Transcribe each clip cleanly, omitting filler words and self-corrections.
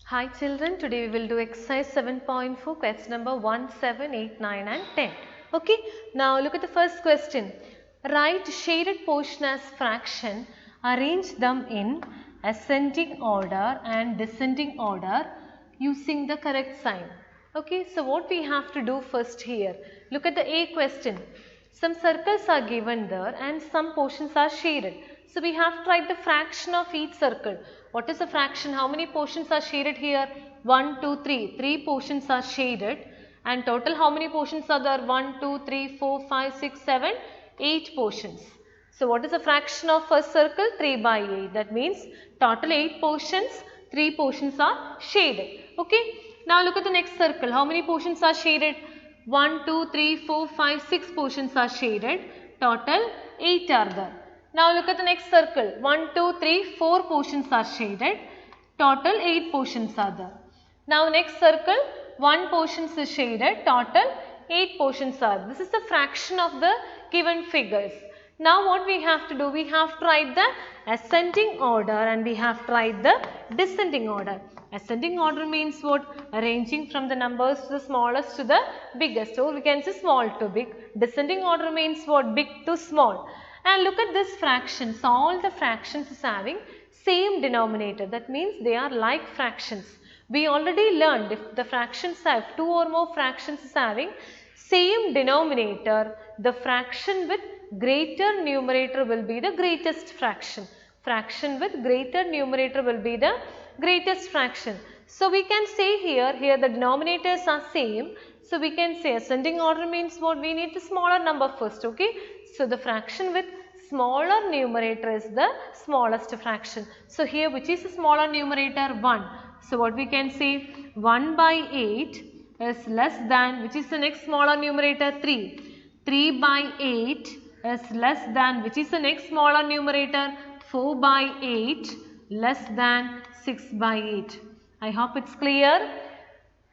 Hi children, today we will do exercise 7.4, question number 1, 7, 8, 9 and 10. Okay, now look at the first question. Write shaded portion as fraction, arrange them in ascending order and descending order using the correct sign. Okay, so what we have to do first here, look at the A question. Some circles are given there and some portions are shaded. So we have to write the fraction of each circle. What is the fraction? How many portions are shaded here? 1, 2, 3. 3 portions are shaded. And total how many portions are there? 1, 2, 3, 4, 5, 6, 7, 8 portions. So what is the fraction of first circle? 3 by 8. That means total 8 portions, 3 portions are shaded. Okay. Now look at the next circle. How many portions are shaded? 1, 2, 3, 4, 5, 6 portions are shaded. Total 8 are there. Now look at the next circle. 1, 2, 3, 4 portions are shaded. Total 8 portions are there. Now next circle, 1 portion is shaded. Total 8 portions are there. This is the fraction of the given figures. Now what we have to do? We have to write the ascending order and we have to write the descending order. Ascending order means what? Arranging from the numbers to the smallest to the biggest, or we can say small to big. Descending order means what? Big to small. And look at this fractions. All the fractions is having same denominator. That means they are like fractions. We already learned if the fractions have 2 or more fractions is having same denominator, the fraction with greater numerator will be the greatest fraction. Fraction with greater numerator will be the greatest fraction. So we can say here the denominators are same. So we can say ascending order means what? We need the smaller number first. Okay. So the fraction with smaller numerator is the smallest fraction. So here which is the smaller numerator? 1. So what we can say? 1 by 8 is less than, which is the next smaller numerator? 3. 3 by 8 is less than, which is the next smaller numerator? 4 by 8 less than 6 by 8. I hope it's clear.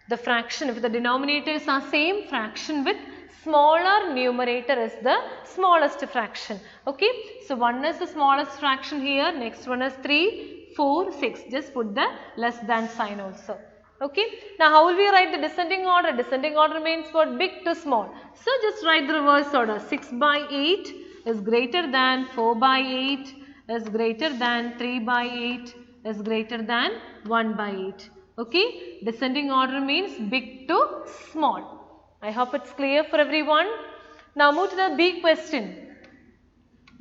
The fraction, if the denominators are same, fraction with smaller numerator is the smallest fraction. Okay. So 1 is the smallest fraction here. Next one is 3, 4, 6. Just put the less than sign also. Okay. Now how will we write the descending order? Descending order means what? Big to small. So just write the reverse order. 6 by 8 is greater than 4 by 8 is greater than 3 by 8 is greater than 1 by 8. Okay. Descending order means big to small. I hope it's clear for everyone. Now move to the B question.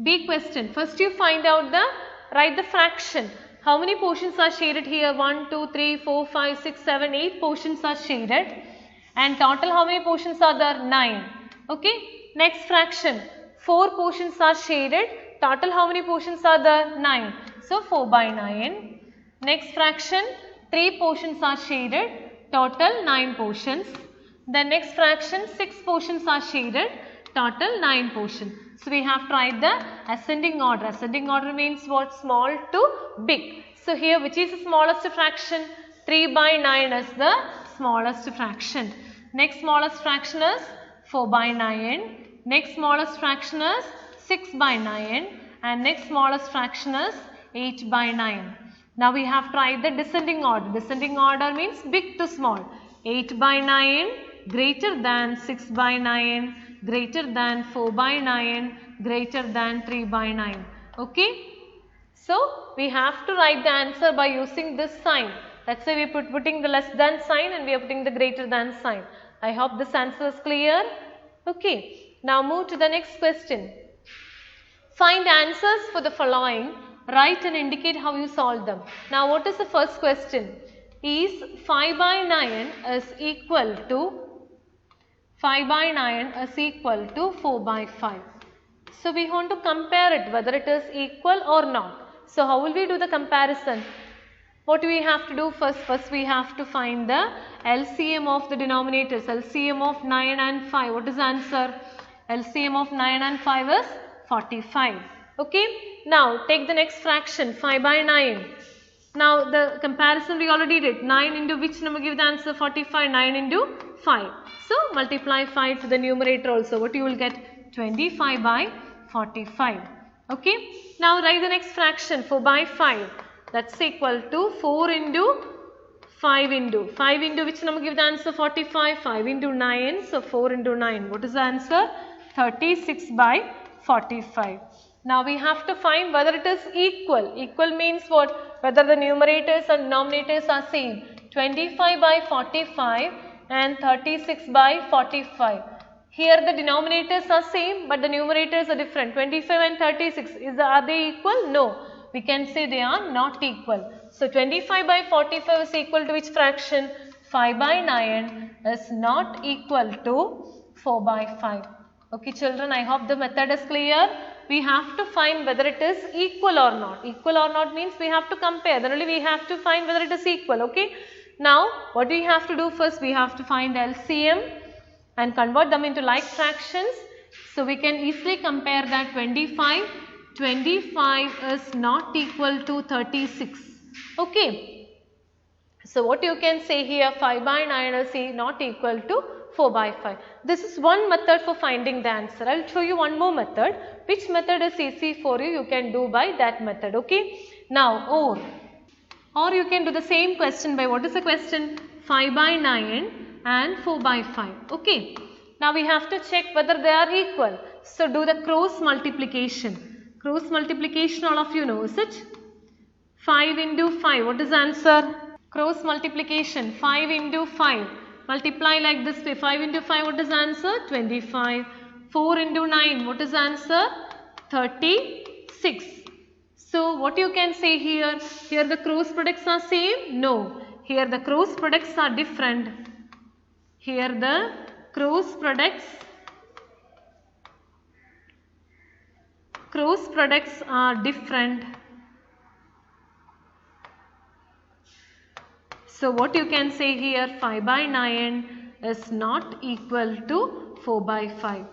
B question. First you find out write the fraction. How many portions are shaded here? 1, 2, 3, 4, 5, 6, 7, 8 portions are shaded. And total how many portions are there? 9. Okay. Next fraction. 4 portions are shaded. Total how many portions are there? 9. So 4 by 9. Next fraction. 3 portions are shaded. Total 9 portions. The next fraction, 6 portions are shaded, total 9 portions. So we have to write the ascending order. Ascending order means what? Small to big. So here which is the smallest fraction? 3 by 9 is the smallest fraction. Next smallest fraction is 4 by 9. Next smallest fraction is 6 by 9. And next smallest fraction is 8 by 9. Now we have to write the descending order. Descending order means big to small. 8 by 9. Greater than 6 by 9, greater than 4 by 9, greater than 3 by 9. Okay. So we have to write the answer by using this sign. That's why we are putting the less than sign and we are putting the greater than sign. I hope this answer is clear. Okay. Now move to the next question. Find answers for the following. Write and indicate how you solve them. Now what is the first question? Is 5 by 9 is equal to 5 by 9 is equal to 4 by 5. So we want to compare it whether it is equal or not. So how will we do the comparison? What do we have to do first? First we have to find the LCM of the denominators. LCM of 9 and 5. What is the answer? LCM of 9 and 5 is 45. Okay. Now take the next fraction 5 by 9. Now the comparison we already did. 9 into which number give the answer? 45. 9 into 5. So multiply 5 to the numerator also. What you will get? 25 by 45. Okay. Now write the next fraction. 4 by 5. That's equal to 4 into 5 into which number give the answer 45? 5 into 9, so 4 into 9. What is the answer? 36 by 45. Now we have to find whether it is equal. Equal means what? Whether the numerators and denominators are same. 25 by 45 and 36 by 45. Here the denominators are same but the numerators are different. 25 and 36, are they equal? No. We can say they are not equal. So 25 by 45 is equal to which fraction? 5 by 9 is not equal to 4 by 5. Okay children, I hope the method is clear. We have to find whether it is equal or not. Equal or not means we have to compare. Then only we have to find whether it is equal. Okay. Now what do we have to do first? We have to find LCM and convert them into like fractions. So we can easily compare that 25 is not equal to 36. Okay. So what you can say here, 5 by 9 is not equal to 4 by 5. This is one method for finding the answer. I will show you one more method. Which method is easy for you? You can do by that method. Okay. Now or you can do the same question by, what is the question? 5 by 9 and 4 by 5. Okay. Now we have to check whether they are equal. So do the cross multiplication. Cross multiplication, all of you know, is it? 5 into 5. What is the answer? Cross multiplication. 5 into 5. Multiply like this way. 5 into 5. What is the answer? 25. 4 into 9. What is the answer? 36. So what you can say here? Here the cross products are same? No. Here the cross products are different. Here the cross products are different. So what you can say here, 5 by 9 is not equal to 4 by 5.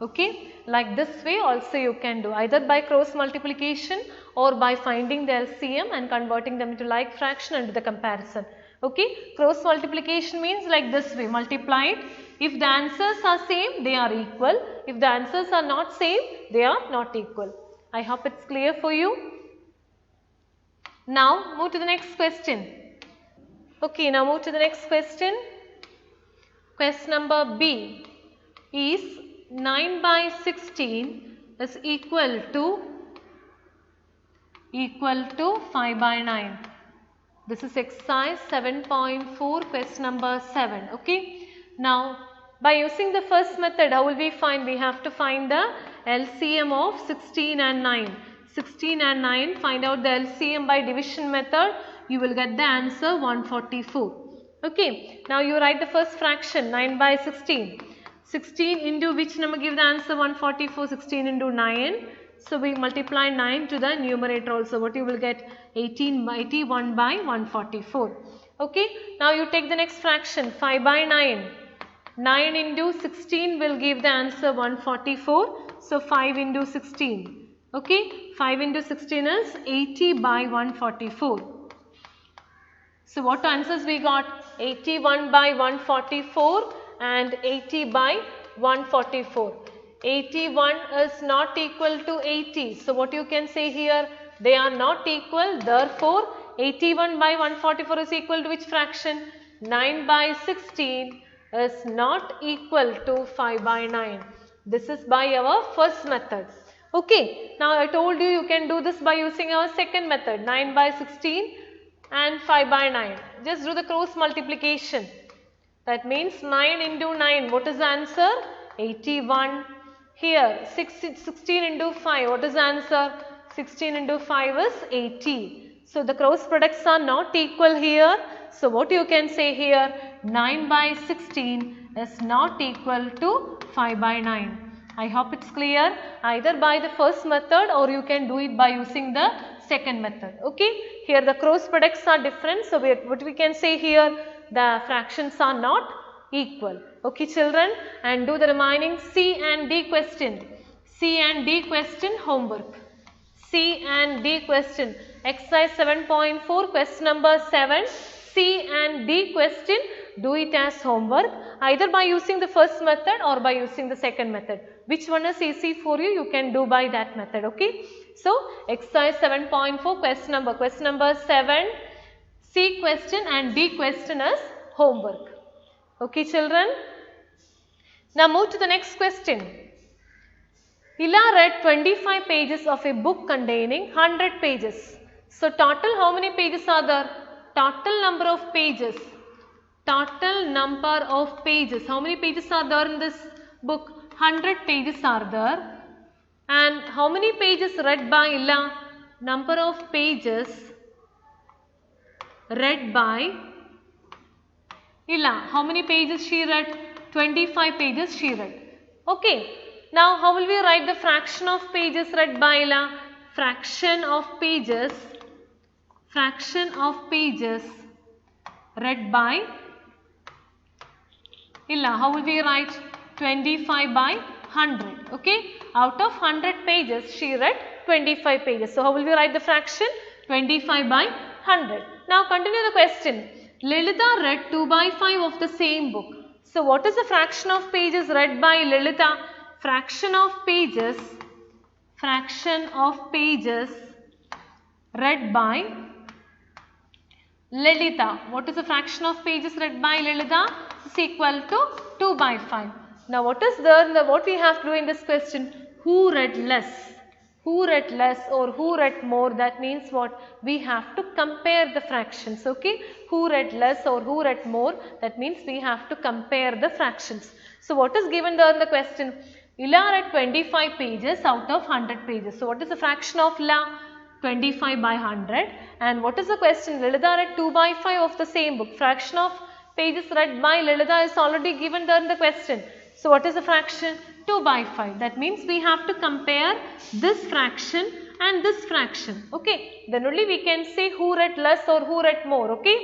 Okay. Like this way also you can do, either by cross multiplication or by finding the LCM and converting them into like fraction and do the comparison. Okay. Cross multiplication means like this way, multiply it. If the answers are same, they are equal. If the answers are not same, they are not equal. I hope it's clear for you. Now move to the next question. Okay, now move to the next question. Question number B is 9 by 16 is equal to 5 by 9. This is exercise 7.4, question number 7. Okay. Now by using the first method, how will we find? We have to find the LCM of 16 and 9. 16 and 9, find out the LCM by division method. You will get the answer 144. Okay. Now you write the first fraction, 9 by 16. 16 into which number give the answer 144? 16 into 9. So we multiply 9 to the numerator also. What you will get? 81 by 144. Okay. Now you take the next fraction, 5 by 9. 9 into 16 will give the answer 144. So 5 into 16. Okay. 5 into 16 is 80 by 144. So what answers we got? 81 by 144 and 80 by 144. 81 is not equal to 80. So what you can say here? They are not equal. Therefore, 81 by 144 is equal to which fraction? 9 by 16 is not equal to 5 by 9. This is by our first method. Okay. Now I told you, you can do this by using our second method, 9 by 16 and 5 by 9. Just do the cross multiplication. That means 9 into 9. What is the answer? 81. Here 16 into 5. What is the answer? 16 into 5 is 80. So the cross products are not equal here. So what you can say here? 9 by 16 is not equal to 5 by 9. I hope it's clear. Either by the first method or you can do it by using the second method. Okay. Here the cross products are different. So what we can say here? The fractions are not equal. Okay children, and do the remaining C and D question. C and D question homework. C and D question. Exercise 7.4, question number 7. C and D question. Do it as homework either by using the first method or by using the second method. Which one is easy for you? You can do by that method. Okay. So exercise 7.4, question number 7. C question and D question as homework. Okay children. Now move to the next question. Ila read 25 pages of a book containing 100 pages. So total how many pages are there? Total number of pages. Total number of pages. How many pages are there in this book? 100 pages are there. And how many pages read by Ila? Number of pages read by Ila. How many pages she read? 25 pages she read. Okay. Now how will we write the fraction of pages read by Ila? Fraction of pages read by Ila. How will we write? 25 by 100. Okay. Out of 100 pages she read 25 pages. So how will we write the fraction? 25 by 100. Now continue the question. Lalitha read 2 by 5 of the same book. So what is the fraction of pages read by Lalitha? Fraction of pages read by Lalitha. What is the fraction of pages read by Lalitha? Is equal to 2 by 5. Now what is there? What we have to do in this question? Who read less? Who read less or who read more? That means what? We have to compare the fractions. Okay? Who read less or who read more? That means we have to compare the fractions. So what is given there in the question? Ila read 25 pages out of 100 pages. So what is the fraction of Ila? 25 by 100. And what is the question? Lalitha read 2 by 5 of the same book. Fraction of pages read by Lalitha is already given there in the question. So what is the fraction? 2 by 5. That means we have to compare this fraction and this fraction. Okay. Then only we can say who read less or who read more. Okay.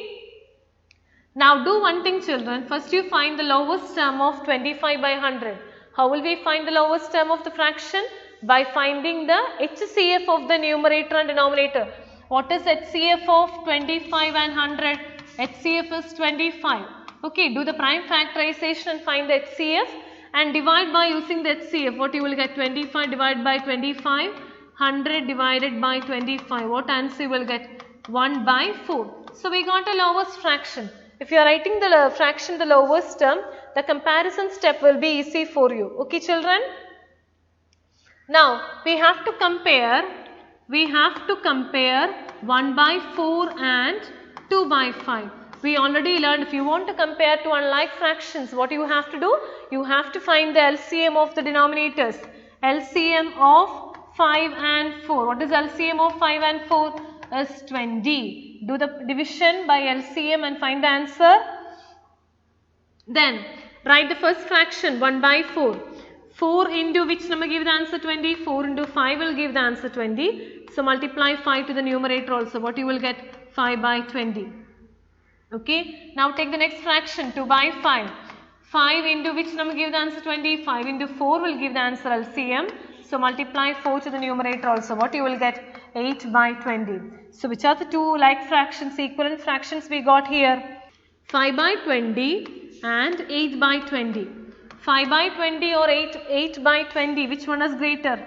Now do one thing children. First you find the lowest term of 25 by 100. How will we find the lowest term of the fraction? By finding the HCF of the numerator and denominator. What is HCF of 25 and 100? HCF is 25. Okay, do the prime factorization and find the HCF and divide by using the HCF. What you will get? 25 divided by 25, 100 divided by 25. What answer you will get? 1 by 4. So we got a lowest fraction. If you are writing the fraction, the lowest term, the comparison step will be easy for you. Okay children? Now we have to compare 1 by 4 and 2 by 5. We already learned if you want to compare two unlike fractions, what you have to do? You have to find the LCM of the denominators. LCM of 5 and 4. What is LCM of 5 and 4? Is 20. Do the division by LCM and find the answer. Then write the first fraction 1 by 4. 4 into which number give the answer 20? 4 into 5 will give the answer 20. So multiply 5 to the numerator also. What you will get? 5 by 20. Okay. Now take the next fraction 2 by 5. 5 into which number give the answer 20? 5 into 4 will give the answer LCM. So multiply 4 to the numerator also. What you will get? 8 by 20. So which are the two like fractions, equivalent fractions we got here? 5 by 20 and 8 by 20. 5 by 20 or 8 by 20, which one is greater?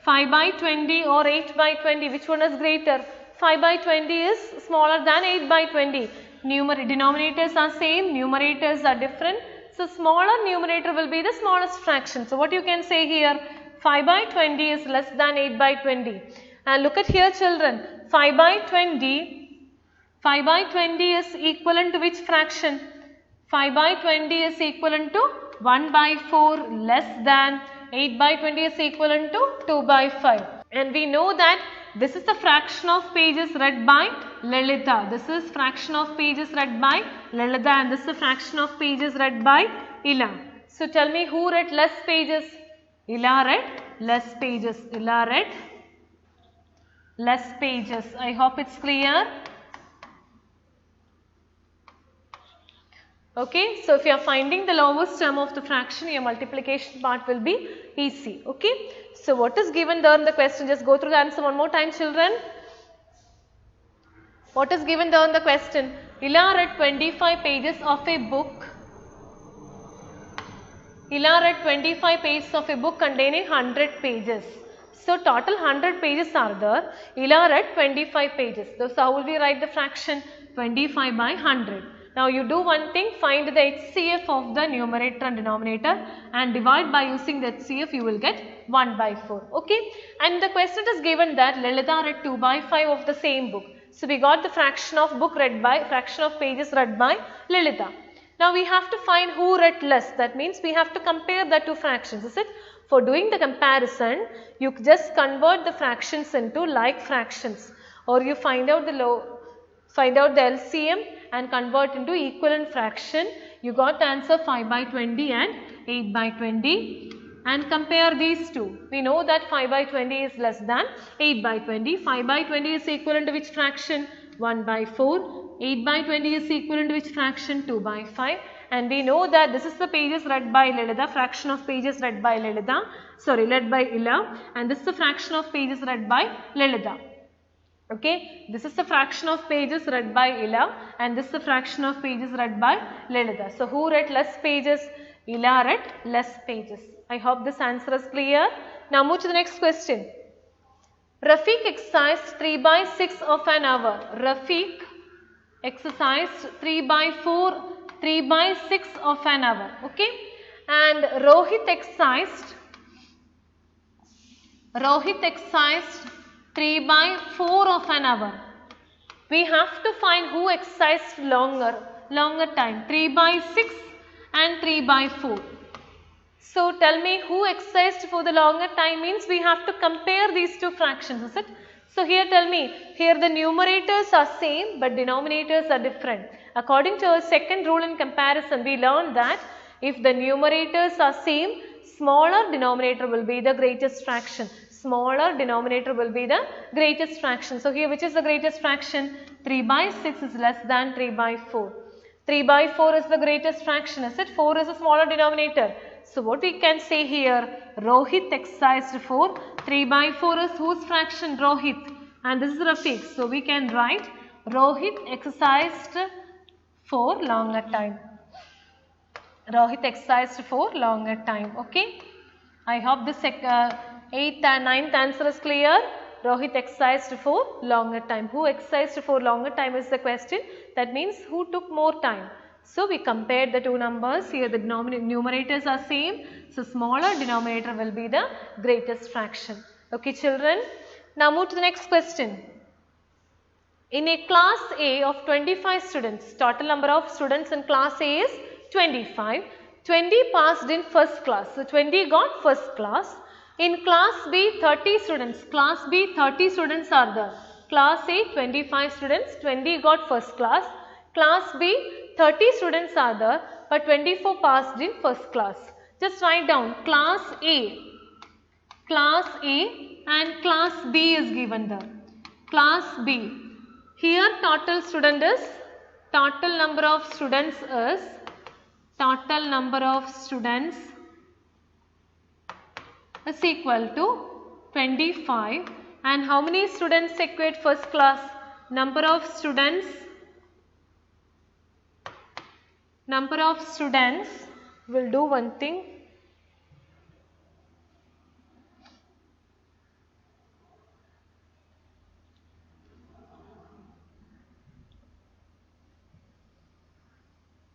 5 by 20 or 8 by 20, which one is greater? 5 by 20 is smaller than 8 by 20. Denominators are same, numerators are different. So smaller numerator will be the smallest fraction. So what you can say here? 5 by 20 is less than 8 by 20. And look at here children, 5 by 20 is equivalent to which fraction? 5 by 20 is equivalent to 1 by 4 less than 8 by 20 is equivalent to 2 by 5. And we know that this is the fraction of pages read by Lalitha. This is fraction of pages read by Lalitha and this is the fraction of pages read by Ila. So tell me who read less pages? Ila read less pages. Ila read less pages. I hope it's clear. Okay, so if you are finding the lowest term of the fraction, your multiplication part will be easy. Okay, so what is given there in the question? Just go through the answer one more time children. What is given there in the question? Ila read 25 pages of a book. Ila read 25 pages of a book containing 100 pages. So total 100 pages are there. Ila read 25 pages. So how will we write the fraction? 25 by 100. Now you do one thing, find the HCF of the numerator and denominator and divide by using the HCF, you will get 1 by 4. Okay. And the question is given that Lalitha read 2 by 5 of the same book. So we got the fraction of pages read by Lalitha. Now we have to find who read less. That means we have to compare the two fractions, is it? For doing the comparison, you just convert the fractions into like fractions, or you find out the LCM and convert into equivalent fraction. You got the answer 5 by 20 and 8 by 20, and compare these two. We know that 5 by 20 is less than 8 by 20. 5 by 20 is equivalent to which fraction? 1 by 4. 8 by 20 is equivalent to which fraction? 2 by 5. And we know that this is the pages read by Lalitha, fraction of pages read by Lalitha, read by Ila, and this is the fraction of pages read by Lalitha. Okay, this is the fraction of pages read by Ila, and this is the fraction of pages read by Lalitha. So who read less pages? Ila read less pages. I hope this answer is clear. Now move to the next question. Rafiq exercised 3 by 6 of an hour. Rafiq exercised 3 by 4, 3 by 6 of an hour. Okay, and Rohit exercised 3 by 4 of an hour. We have to find who exercised longer time, 3 by 6 and 3 by 4. So tell me who exercised for the longer time means we have to compare these two fractions, is it? So here tell me, here the numerators are same but denominators are different. According to our second rule in comparison, we learned that if the numerators are same, smaller denominator will be the greatest fraction. Smaller denominator will be the greatest fraction. So here which is the greatest fraction? 3 by 6 is less than 3 by 4. 3 by 4 is the greatest fraction, is it? 4 is a smaller denominator. So what we can say here, Rohit exercised 4. 3 by 4 is whose fraction? Rohit. And this is Rafiq. So we can write Rohit exercised for longer time. Rohit exercised for longer time. Okay. I hope this 8th and 9th answer is clear. Rohit exercised for longer time. Who exercised for longer time is the question. That means who took more time. So we compared the two numbers. Here the numerators are same. So smaller denominator will be the greatest fraction. Okay children. Now move to the next question. In a class A of 25 students, total number of students in class A is 25. 20 passed in first class. So 20 got first class. In class B, 30 students. Class B, 30 students are there. Class A, 25 students. 20 got first class. Class B, 30 students are there, but 24 passed in first class. Just write down class A and class B is given there. Class B. Here total number of students is equal to 25. And how many students secured first class? Number of students will do one thing.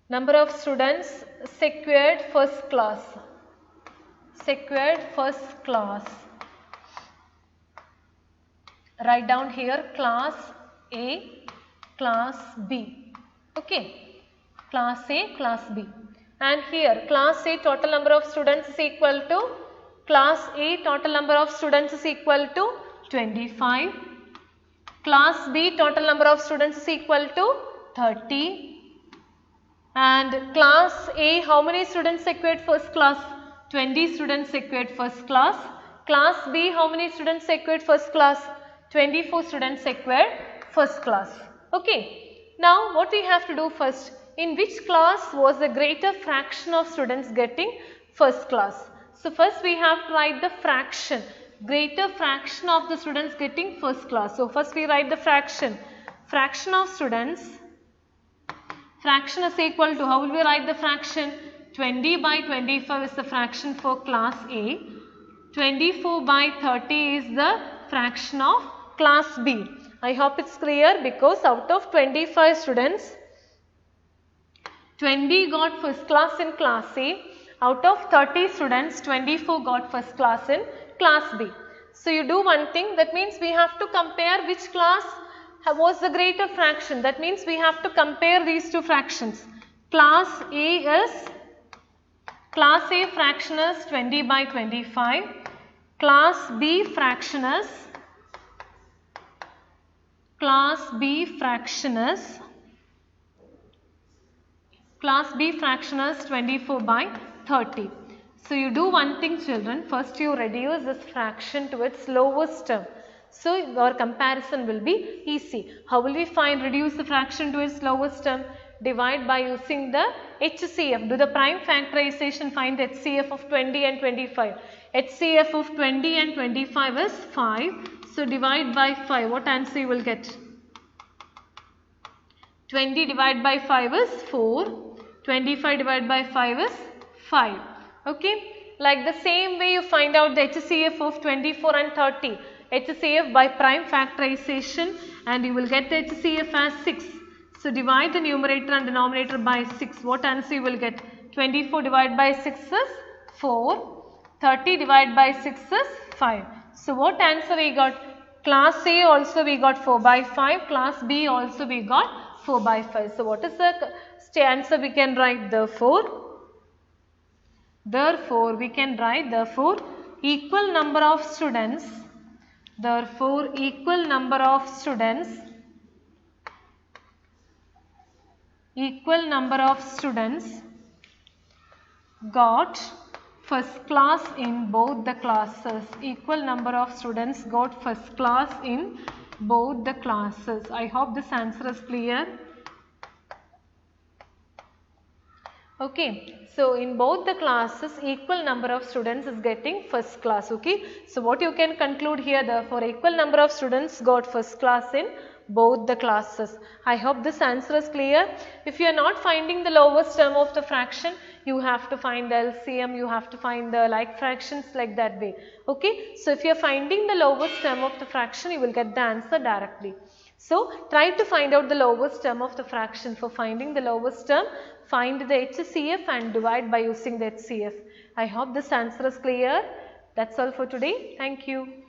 Number of students secured first class. Write down here class A, class B. Okay. Class A, class B. And here class A total number of students is equal to, class A total number of students is equal to 25. Class B total number of students is equal to 30. And class A, how many students secured first class? 20 students secured first class. Class B, how many students secured first class? 24 students secured first class. Okay. Now what we have to do first? In which class was the greater fraction of students getting first class? So first we have to write the fraction. Greater fraction of the students getting first class. So first we write the fraction. Fraction of students. Fraction is equal to, how will we write the fraction? 20 by 25 is the fraction for class A. 24 by 30 is the fraction of class B. I hope it's clear, because out of 25 students, 20 got first class in class A. Out of 30 students, 24 got first class in class B. So you do one thing, that means we have to compare which class was the greater fraction. That means we have to compare these two fractions. Class A fraction is 20 by 25. Class B fraction is 24 by 30. So you do one thing, children. First you reduce this fraction to its lowest term. So your comparison will be easy. How will we reduce the fraction to its lowest term? Divide by using the HCF. Do the prime factorization, find the HCF of 20 and 25. HCF of 20 and 25 is 5. So divide by 5. What answer you will get? 20 divided by 5 is 4. 25 divided by 5 is 5. Okay. Like the same way you find out the HCF of 24 and 30. HCF by prime factorization, and you will get the HCF as 6. So divide the numerator and denominator by 6. What answer you will get? 24 divided by 6 is 4. 30 divided by 6 is 5. So what answer we got? Class A also we got 4 by 5. Class B also we got 4 by 5. So what is the answer we can write? Therefore we can write equal number of students. Therefore equal number of students got first class in both the classes. Equal number of students got first class in both the classes. I hope this answer is clear. Okay, so in both the classes, equal number of students is getting first class. Okay, so what you can conclude here, therefore equal number of students got first class in both the classes. I hope this answer is clear. If you are not finding the lowest term of the fraction, you have to find the LCM, you have to find the like fractions, like that way. Okay, so if you are finding the lowest term of the fraction, you will get the answer directly. So try to find out the lowest term of the fraction. For finding the lowest term, find the HCF and divide by using the HCF. I hope this answer is clear. That's all for today. Thank you.